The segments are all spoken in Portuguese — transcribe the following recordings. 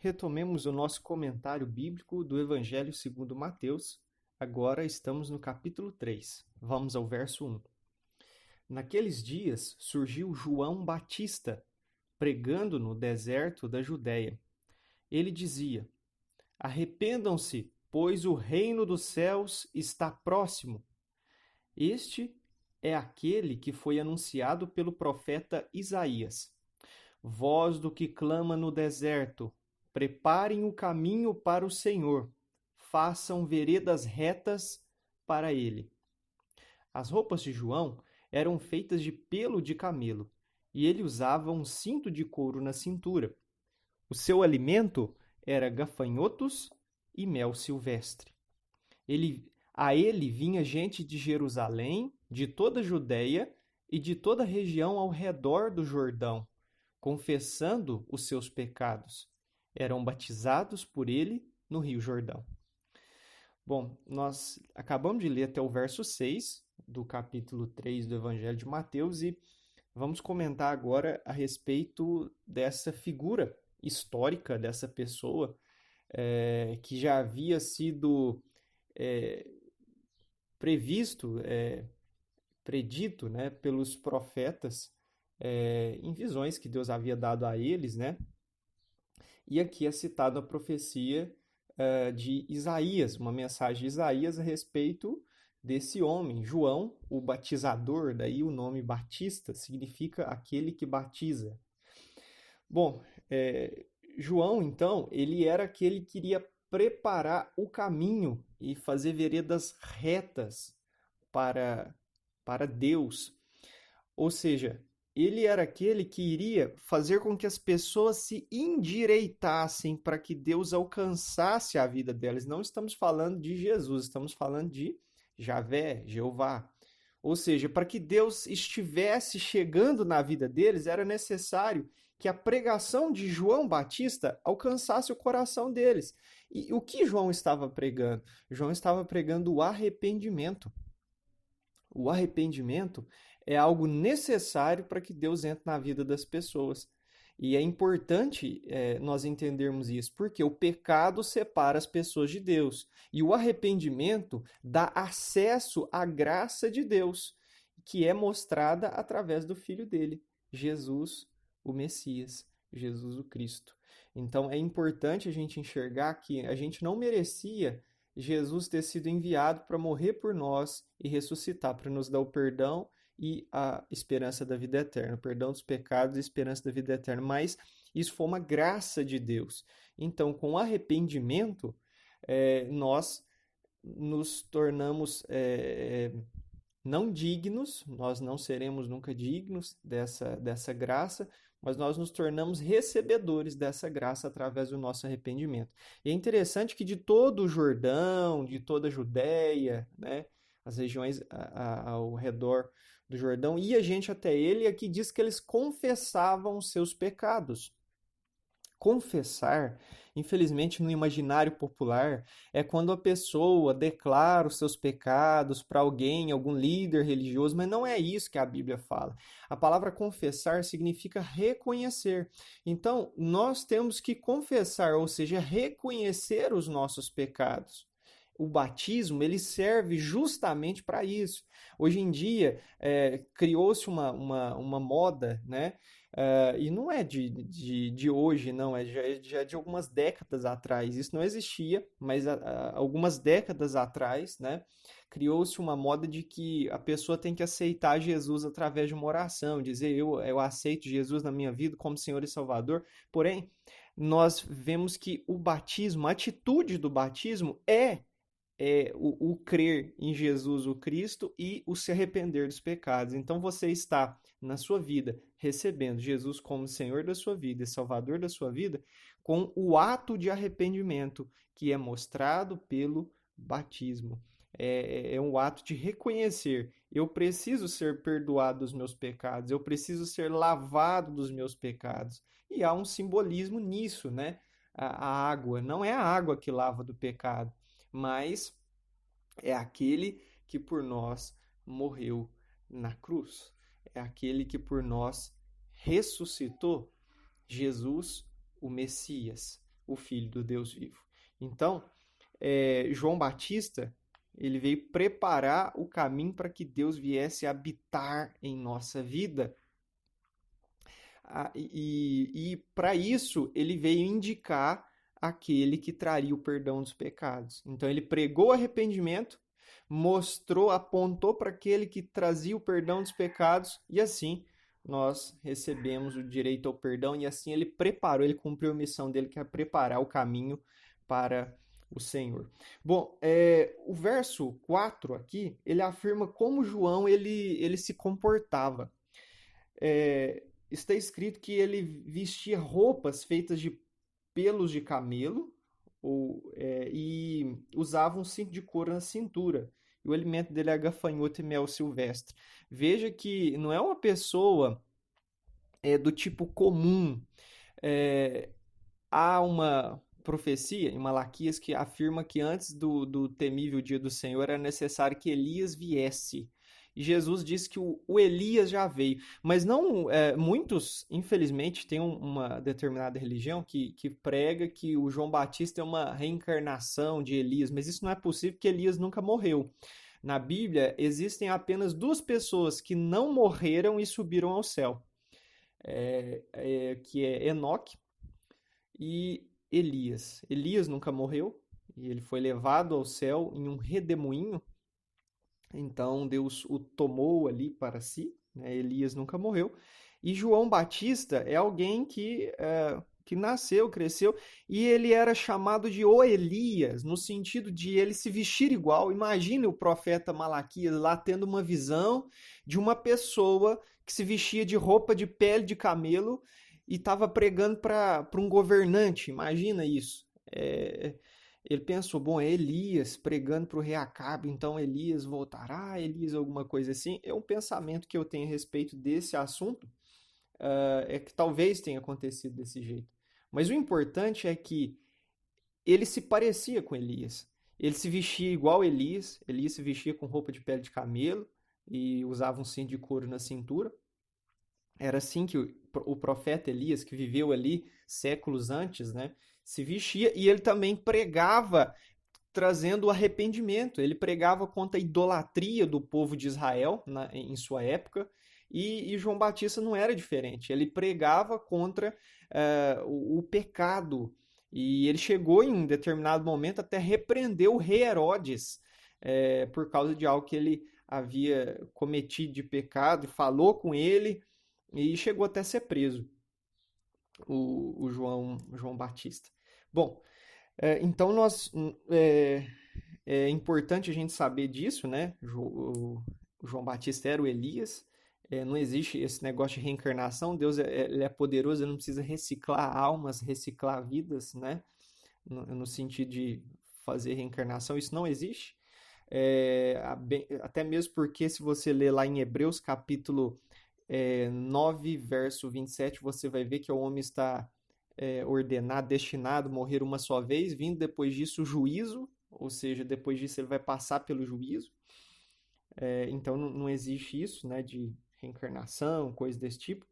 retomemos o nosso comentário bíblico do Evangelho segundo Mateus. Agora estamos no capítulo 3. Vamos ao verso 1. Naqueles dias surgiu João Batista, pregando no deserto da Judéia. Ele dizia: Arrependam-se, pois o reino dos céus está próximo. Este é aquele que foi anunciado pelo profeta Isaías. Voz do que clama no deserto, preparem o caminho para o Senhor, façam veredas retas para ele. As roupas de João eram feitas de pelo de camelo, e ele usava um cinto de couro na cintura. O seu alimento era gafanhotos e mel silvestre. A ele vinha gente de Jerusalém, de toda a Judéia e de toda a região ao redor do Jordão, confessando os seus pecados. Eram batizados por ele no Rio Jordão. Bom, nós acabamos de ler até o verso 6 do capítulo 3 do Evangelho de Mateus e vamos comentar agora a respeito dessa figura histórica, dessa pessoa que já havia sido predito, né, pelos profetas em visões que Deus havia dado a eles, né? E aqui é citada a profecia de Isaías, uma mensagem de Isaías a respeito desse homem, João, o batizador, daí o nome Batista significa aquele que batiza. Bom, João, então, ele era aquele que iria preparar o caminho e fazer veredas retas para Deus. Ou seja, ele era aquele que iria fazer com que as pessoas se endireitassem para que Deus alcançasse a vida delas. Não estamos falando de Jesus, estamos falando de Javé, Jeová. Ou seja, para que Deus estivesse chegando na vida deles, era necessário que a pregação de João Batista alcançasse o coração deles. E o que João estava pregando? João estava pregando o arrependimento. O arrependimento é algo necessário para que Deus entre na vida das pessoas. E é importante nós entendermos isso, porque o pecado separa as pessoas de Deus. E o arrependimento dá acesso à graça de Deus, que é mostrada através do Filho dele, Jesus, o Messias, Jesus o Cristo. Então é importante a gente enxergar que a gente não merecia Jesus ter sido enviado para morrer por nós e ressuscitar, para nos dar o perdão e a esperança da vida eterna, o perdão dos pecados e a esperança da vida eterna. Mas isso foi uma graça de Deus. Então, com arrependimento, nós nos tornamos não dignos, nós não seremos nunca dignos dessa graça, mas nós nos tornamos recebedores dessa graça através do nosso arrependimento. E é interessante que de todo o Jordão, de toda a Judéia, né, as regiões ao redor do Jordão, ia gente até ele, e aqui diz que eles confessavam os seus pecados. Confessar, infelizmente, no imaginário popular, é quando a pessoa declara os seus pecados para alguém, algum líder religioso, mas não é isso que a Bíblia fala. A palavra confessar significa reconhecer. Então, nós temos que confessar, ou seja, reconhecer os nossos pecados. O batismo, ele serve justamente para isso. Hoje em dia, criou-se uma moda, né? E não é de hoje, não, já de algumas décadas atrás. Isso não existia, mas algumas décadas atrás, né, criou-se uma moda de que a pessoa tem que aceitar Jesus através de uma oração, dizer eu aceito Jesus na minha vida como Senhor e Salvador. Porém, nós vemos que o batismo, a atitude do batismo o crer em Jesus o Cristo e o se arrepender dos pecados. Então você está na sua vida recebendo Jesus como Senhor da sua vida e Salvador da sua vida com o ato de arrependimento que é mostrado pelo batismo. É um ato de reconhecer: eu preciso ser perdoado dos meus pecados, eu preciso ser lavado dos meus pecados. E há um simbolismo nisso, né? A água, não é a água que lava do pecado, mas é aquele que por nós morreu na cruz. É aquele que por nós ressuscitou, Jesus, o Messias, o Filho do Deus vivo. Então, João Batista, ele veio preparar o caminho para que Deus viesse habitar em nossa vida. E para isso, ele veio indicar aquele que traria o perdão dos pecados. Então, ele pregou arrependimento, mostrou, apontou para aquele que trazia o perdão dos pecados, e assim nós recebemos o direito ao perdão, e assim ele preparou, ele cumpriu a missão dele, que é preparar o caminho para o Senhor. Bom, o verso 4 aqui, ele afirma como João ele se comportava. Está escrito que ele vestia roupas feitas de pelos de camelo e usava um cinto de couro na cintura. E o alimento dele é gafanhoto e mel silvestre. Veja que não é uma pessoa do tipo comum. Há uma profecia em Malaquias que afirma que antes do temível dia do Senhor era necessário que Elias viesse. E Jesus disse que o Elias já veio. Mas não, muitos, infelizmente, têm uma determinada religião que prega que o João Batista é uma reencarnação de Elias. Mas isso não é possível porque Elias nunca morreu. Na Bíblia, existem apenas duas pessoas que não morreram e subiram ao céu. Que é Enoque e Elias. Elias nunca morreu e ele foi levado ao céu em um redemoinho. Então Deus o tomou ali para si, né? Elias nunca morreu. E João Batista é alguém que nasceu, cresceu, e ele era chamado de o Elias, no sentido de ele se vestir igual. Imagine o profeta Malaquias lá tendo uma visão de uma pessoa que se vestia de roupa de pele de camelo e estava pregando para um governante. Imagina isso. Ele pensou, bom, é Elias pregando para o rei Acabe, então Elias voltará, Elias alguma coisa assim. É um pensamento que eu tenho a respeito desse assunto, que talvez tenha acontecido desse jeito. Mas o importante é que ele se parecia com Elias. Ele se vestia igual Elias. Elias se vestia com roupa de pele de camelo e usava um cinto de couro na cintura. Era assim que o profeta Elias, que viveu ali séculos antes, né, se vestia, e ele também pregava trazendo o arrependimento. Ele pregava contra a idolatria do povo de Israel em sua época, e João Batista não era diferente. Ele pregava contra o pecado, e ele chegou em um determinado momento até repreender o rei Herodes por causa de algo que ele havia cometido de pecado, e falou com ele, e chegou até a ser preso, o João Batista. Bom, então é importante a gente saber disso, né? O João Batista era o Elias. Não existe esse negócio de reencarnação. Deus ele é poderoso, ele não precisa reciclar almas, reciclar vidas, né? No sentido de fazer reencarnação, isso não existe. Até mesmo porque, se você ler lá em Hebreus, capítulo 9, verso 27, você vai ver que o homem está ordenado, destinado a morrer uma só vez, vindo depois disso o juízo, ou seja, depois disso ele vai passar pelo juízo. Então não existe isso, né, de reencarnação, coisa desse tipo.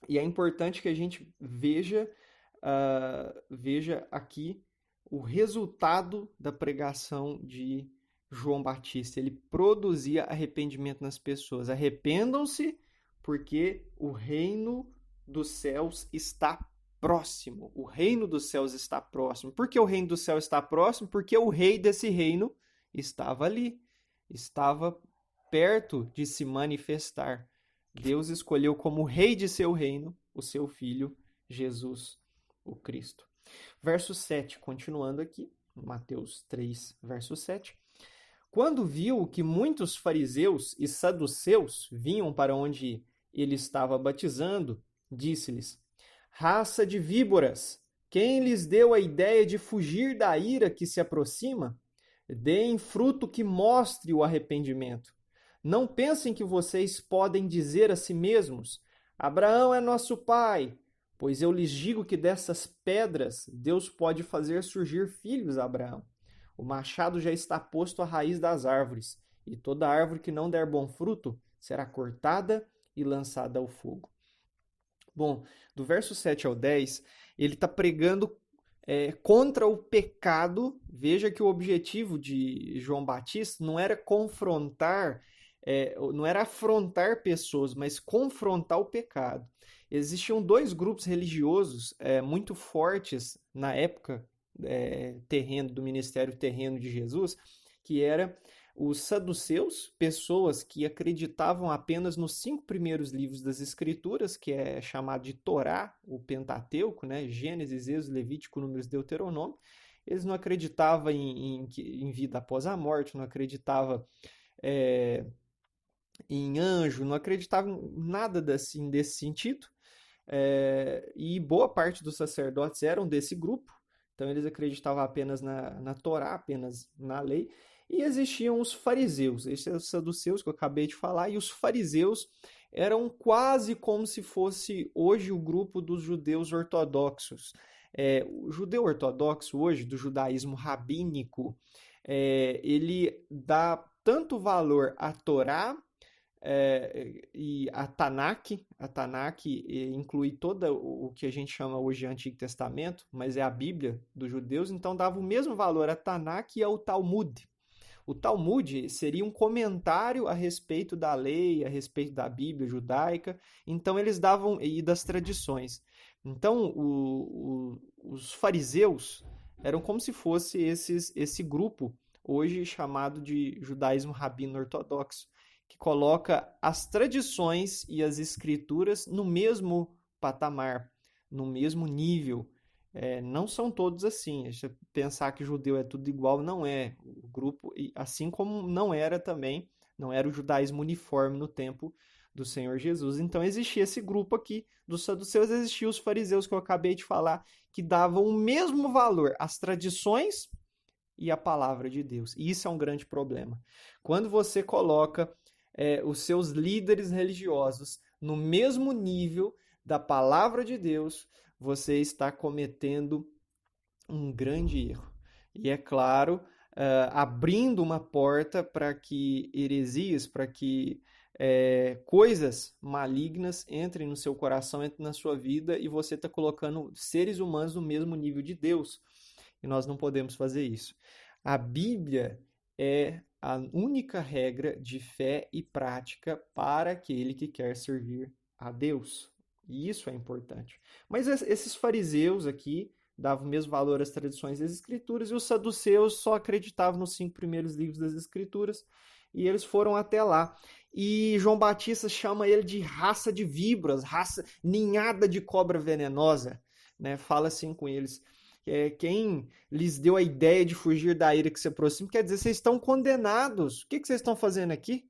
E é importante que a gente veja aqui o resultado da pregação de João Batista. Ele produzia arrependimento nas pessoas. Arrependam-se, porque o reino dos céus está próximo. O reino dos céus está próximo. Por que o reino do céu está próximo? Porque o rei desse reino estava ali. Estava perto de se manifestar. Deus escolheu como rei de seu reino o seu filho, Jesus, o Cristo. Verso 7, continuando aqui, Mateus 3, verso 7. Quando viu que muitos fariseus e saduceus vinham para onde ele estava batizando, disse-lhes: raça de víboras, quem lhes deu a ideia de fugir da ira que se aproxima? Deem fruto que mostre o arrependimento. Não pensem que vocês podem dizer a si mesmos: Abraão é nosso pai, pois eu lhes digo que dessas pedras Deus pode fazer surgir filhos a Abraão. O machado já está posto à raiz das árvores, e toda árvore que não der bom fruto será cortada e lançada ao fogo. Bom, do verso 7 ao 10, ele está pregando contra o pecado. Veja que o objetivo de João Batista não era confrontar, não era afrontar pessoas, mas confrontar o pecado. Existiam dois grupos religiosos muito fortes na época terreno do ministério terreno de Jesus, que era os saduceus, pessoas que acreditavam apenas nos 5 primeiros livros das Escrituras, que é chamado de Torá, o Pentateuco, né? Gênesis, Êxodo, Levítico, Números, Deuteronômio. Eles não acreditavam em vida após a morte, não acreditavam é, em anjo, não acreditavam em nada desse sentido. E boa parte dos sacerdotes eram desse grupo, então eles acreditavam apenas na Torá, apenas na lei. E existiam os fariseus, esses são os saduceus que eu acabei de falar, e os fariseus eram quase como se fosse hoje o grupo dos judeus ortodoxos. O judeu ortodoxo hoje, do judaísmo rabínico, ele dá tanto valor à Torá e a Tanakh inclui todo o que a gente chama hoje de Antigo Testamento, mas é a Bíblia dos judeus, então dava o mesmo valor à Tanakh e ao Talmud. O Talmud seria um comentário a respeito da lei, a respeito da Bíblia judaica, então eles davam, e das tradições. Então, os fariseus eram como se fosse esse grupo, hoje chamado de judaísmo rabino ortodoxo, que coloca as tradições e as escrituras no mesmo patamar, no mesmo nível. Não são todos assim. Se pensar que judeu é tudo igual, não é. O grupo, assim como não era também, não era o judaísmo uniforme no tempo do Senhor Jesus. Então existia esse grupo aqui dos saduceus, existiam os fariseus que eu acabei de falar, que davam o mesmo valor às tradições e à palavra de Deus. E isso é um grande problema. Quando você coloca os seus líderes religiosos no mesmo nível da palavra de Deus, você está cometendo um grande erro. E é claro, abrindo uma porta para que heresias, para que coisas malignas entrem no seu coração, entrem na sua vida, e você está colocando seres humanos no mesmo nível de Deus. E nós não podemos fazer isso. A Bíblia é a única regra de fé e prática para aquele que quer servir a Deus. E isso é importante. Mas esses fariseus aqui davam o mesmo valor às tradições das Escrituras, e os saduceus só acreditavam nos 5 primeiros livros das Escrituras, e eles foram até lá. E João Batista chama ele de raça de víboras, raça ninhada de cobra venenosa, né? Fala assim com eles. Quem lhes deu a ideia de fugir da ira que se aproxima, quer dizer, vocês estão condenados. O que vocês estão fazendo aqui?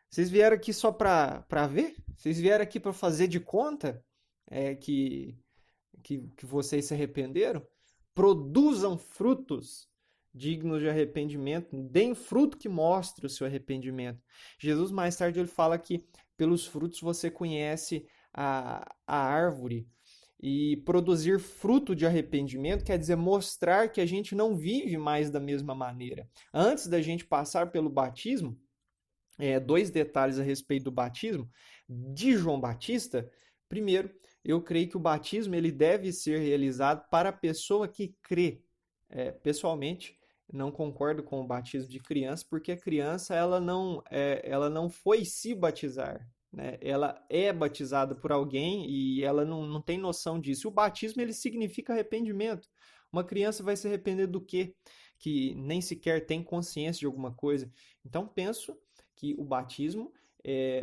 Vocês vieram aqui só para ver? Vocês vieram aqui para fazer de conta que vocês se arrependeram? Produzam frutos dignos de arrependimento, deem fruto que mostre o seu arrependimento. Jesus mais tarde ele fala que pelos frutos você conhece a árvore. E produzir fruto de arrependimento quer dizer mostrar que a gente não vive mais da mesma maneira. Antes da gente passar pelo batismo, 2 detalhes a respeito do batismo de João Batista. Primeiro, eu creio que o batismo ele deve ser realizado para a pessoa que crê. Pessoalmente, não concordo com o batismo de criança, porque a criança ela não foi se batizar. Né? Ela é batizada por alguém e ela não tem noção disso. O batismo ele significa arrependimento. Uma criança vai se arrepender do quê? Que nem sequer tem consciência de alguma coisa. Então penso que o batismo,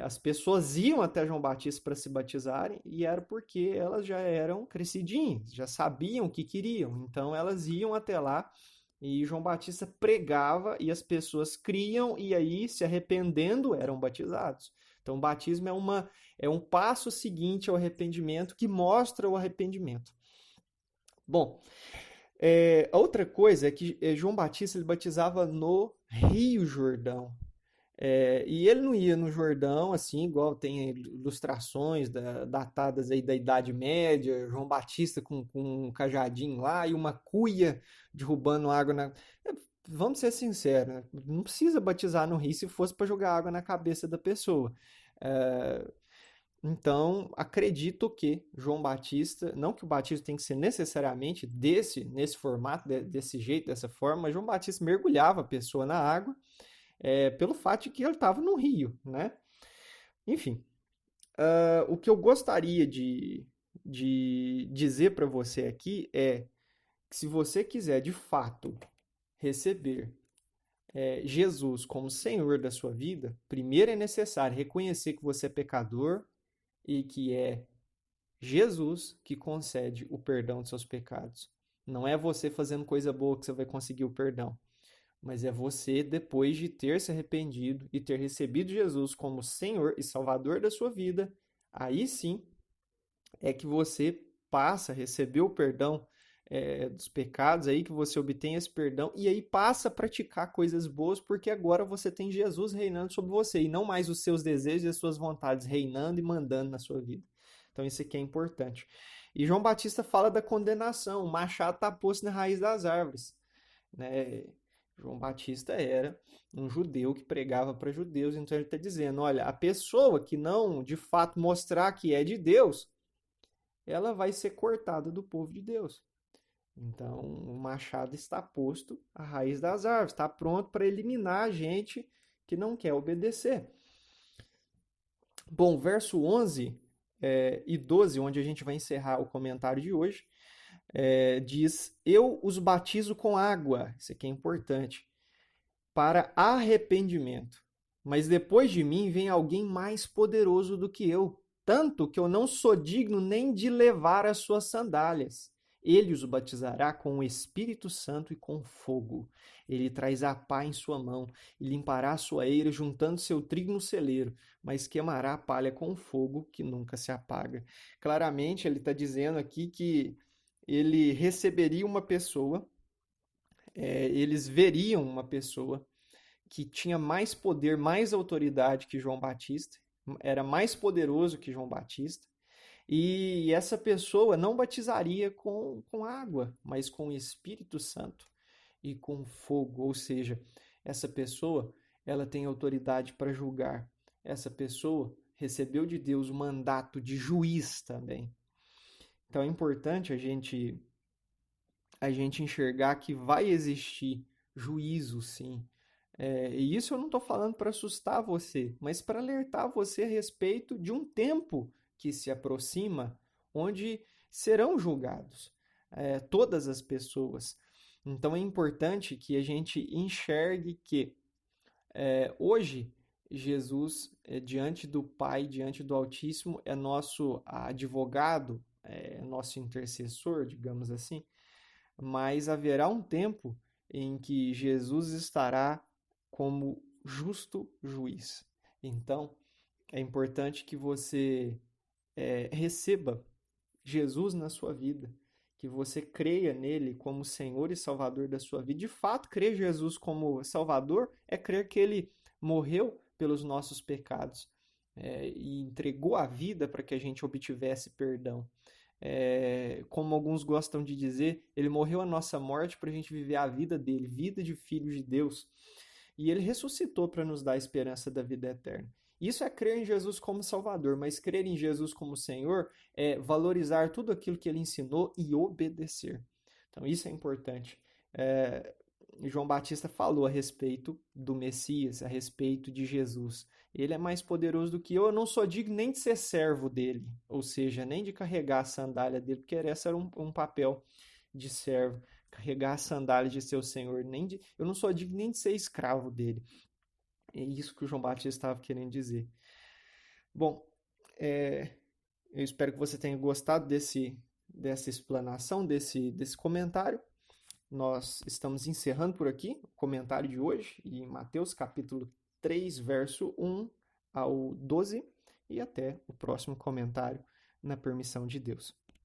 as pessoas iam até João Batista para se batizarem, e era porque elas já eram crescidinhas, já sabiam o que queriam. Então elas iam até lá e João Batista pregava e as pessoas criam e aí, se arrependendo, eram batizados. Então, o batismo é um passo seguinte ao arrependimento que mostra o arrependimento. Bom, a outra coisa é que João Batista ele batizava no Rio Jordão. E ele não ia no Jordão, assim, igual tem ilustrações datadas aí da Idade Média, João Batista com um cajadinho lá e uma cuia derrubando água na... Vamos ser sinceros, né? Não precisa batizar no rio se fosse para jogar água na cabeça da pessoa. Então, acredito que João Batista, não que o batismo tem que ser necessariamente nesse formato, desse jeito, dessa forma, mas João Batista mergulhava a pessoa na água, pelo fato de que ele estava no rio, né? Enfim, o que eu gostaria de dizer para você aqui é que se você quiser de fato receber Jesus como Senhor da sua vida, primeiro é necessário reconhecer que você é pecador e que é Jesus que concede o perdão de seus pecados. Não é você fazendo coisa boa que você vai conseguir o perdão, mas é você, depois de ter se arrependido e ter recebido Jesus como Senhor e Salvador da sua vida, aí sim é que você passa a receber o perdão dos pecados, aí que você obtém esse perdão e aí passa a praticar coisas boas, porque agora você tem Jesus reinando sobre você e não mais os seus desejos e as suas vontades reinando e mandando na sua vida. Então isso aqui é importante. E João Batista fala da condenação, o machado está posto na raiz das árvores, né? João Batista era um judeu que pregava para judeus, então ele está dizendo, olha, a pessoa que não de fato mostrar que é de Deus, ela vai ser cortada do povo de Deus. Então, o machado está posto à raiz das árvores, está pronto para eliminar a gente que não quer obedecer. Bom, verso 11 e 12, onde a gente vai encerrar o comentário de hoje, diz: Eu os batizo com água, isso aqui é importante, para arrependimento. Mas depois de mim vem alguém mais poderoso do que eu, tanto que eu não sou digno nem de levar as suas sandálias. Ele os batizará com o Espírito Santo e com fogo. Ele traz a pá em sua mão e limpará a sua eira, juntando seu trigo no celeiro, mas queimará a palha com fogo que nunca se apaga. Claramente, ele está dizendo aqui que ele receberia uma pessoa, eles veriam uma pessoa que tinha mais poder, mais autoridade que João Batista, era mais poderoso que João Batista, e essa pessoa não batizaria com água, mas com o Espírito Santo e com fogo, ou seja, essa pessoa ela tem autoridade para julgar. Essa pessoa recebeu de Deus o mandato de juiz também. Então é importante a gente enxergar que vai existir juízo, sim. E isso eu não estou falando para assustar você, mas para alertar você a respeito de um tempo que se aproxima, onde serão julgados todas as pessoas. Então é importante que a gente enxergue que hoje Jesus, diante do Pai, diante do Altíssimo, é nosso advogado, é nosso intercessor, digamos assim, mas haverá um tempo em que Jesus estará como justo juiz. Então, é importante que você receba Jesus na sua vida, que você creia nele como Senhor e Salvador da sua vida. De fato, crer Jesus como Salvador é crer que ele morreu pelos nossos pecados e entregou a vida para que a gente obtivesse perdão. Como alguns gostam de dizer, ele morreu a nossa morte para a gente viver a vida dele, vida de filho de Deus. E ele ressuscitou para nos dar a esperança da vida eterna. Isso é crer em Jesus como Salvador, mas crer em Jesus como Senhor é valorizar tudo aquilo que ele ensinou e obedecer. Então, isso é importante. João Batista falou a respeito do Messias, a respeito de Jesus. Ele é mais poderoso do que eu não sou digno nem de ser servo dele, ou seja, nem de carregar a sandália dele, porque esse era um papel de servo, carregar a sandália de seu Senhor. Eu não sou digno nem de ser escravo dele. É isso que o João Batista estava querendo dizer. Bom, eu espero que você tenha gostado dessa explanação, desse comentário. Nós estamos encerrando por aqui o comentário de hoje, em Mateus capítulo 3, verso 1 ao 12, e até o próximo comentário, na permissão de Deus.